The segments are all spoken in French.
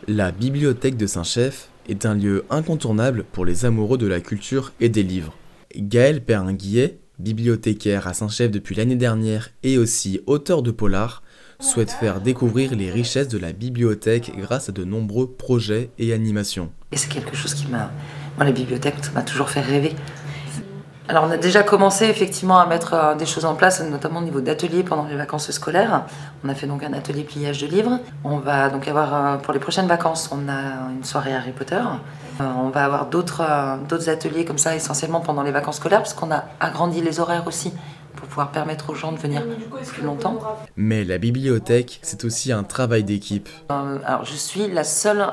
La bibliothèque de Saint-Chef est un lieu incontournable pour les amoureux de la culture et des livres. Gaël Perrin-Guillet, bibliothécaire à Saint-Chef depuis l'année dernière et aussi auteur de polar, souhaite faire découvrir les richesses de la bibliothèque grâce à de nombreux projets et animations. Et c'est quelque chose qui m'a... Moi, la bibliothèque, ça m'a toujours fait rêver. Alors, on a déjà commencé effectivement à mettre des choses en place, notamment au niveau d'ateliers pendant les vacances scolaires. On a fait donc un atelier pliage de livres. On va donc avoir, pour les prochaines vacances, on a une soirée Harry Potter. On va avoir d'autres ateliers comme ça, essentiellement pendant les vacances scolaires, parce qu'on a agrandi les horaires aussi, pour pouvoir permettre aux gens de venir plus longtemps. Mais la bibliothèque, c'est aussi un travail d'équipe. Alors, je suis la seule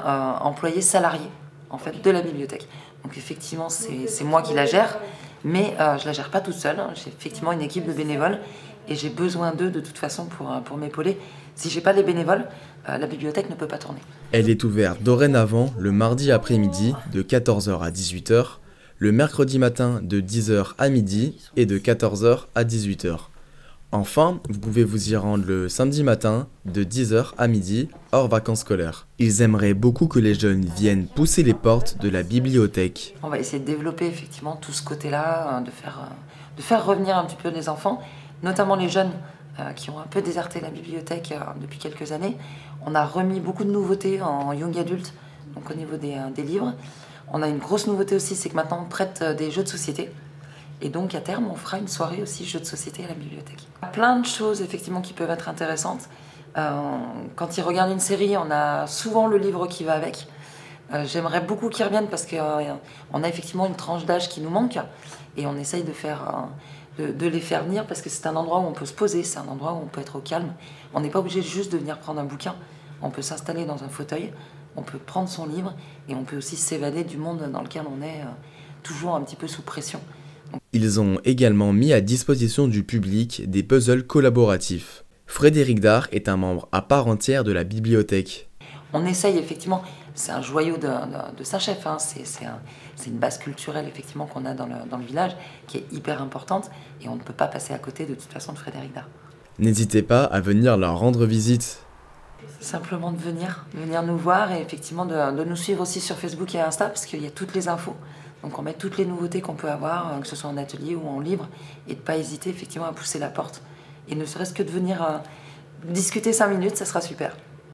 employée salariée, en fait, de la bibliothèque. Donc effectivement, c'est moi qui la gère. Mais je ne la gère pas toute seule, j'ai effectivement une équipe de bénévoles et j'ai besoin d'eux de toute façon pour m'épauler. Si je n'ai pas les bénévoles, la bibliothèque ne peut pas tourner. Elle est ouverte dorénavant le mardi après-midi de 14 h à 18 h, le mercredi matin de 10 h à midi et de 14 h à 18 h. Enfin, vous pouvez vous y rendre le samedi matin de 10 h à midi, hors vacances scolaires. Ils aimeraient beaucoup que les jeunes viennent pousser les portes de la bibliothèque. On va essayer de développer effectivement tout ce côté-là, de faire revenir un petit peu les enfants, notamment les jeunes qui ont un peu déserté la bibliothèque depuis quelques années. On a remis beaucoup de nouveautés en young adulte, donc au niveau des livres. On a une grosse nouveauté aussi, c'est que maintenant on prête des jeux de société. Et donc, à terme, on fera une soirée aussi jeux de société à la bibliothèque. Plein de choses, effectivement, qui peuvent être intéressantes. Quand ils regardent une série, on a souvent le livre qui va avec. J'aimerais beaucoup qu'ils reviennent parce qu'on a effectivement une tranche d'âge qui nous manque. Et on essaye de les faire venir parce que c'est un endroit où on peut se poser, c'est un endroit où on peut être au calme. On n'est pas obligé juste de venir prendre un bouquin. On peut s'installer dans un fauteuil, on peut prendre son livre et on peut aussi s'évader du monde dans lequel on est toujours un petit peu sous pression. Ils ont également mis à disposition du public des puzzles collaboratifs. Frédéric Dard est un membre à part entière de la bibliothèque. On essaye effectivement, c'est un joyau de Saint-Chef, hein, c'est une base culturelle effectivement qu'on a dans le village qui est hyper importante et on ne peut pas passer à côté de toute façon de Frédéric Dard. N'hésitez pas à venir leur rendre visite. Simplement de venir nous voir et effectivement de nous suivre aussi sur Facebook et Insta parce qu'il y a toutes les infos. Donc on met toutes les nouveautés qu'on peut avoir, que ce soit en atelier ou en livre, et de ne pas hésiter effectivement à pousser la porte. Et ne serait-ce que de venir discuter 5 minutes, ça sera super.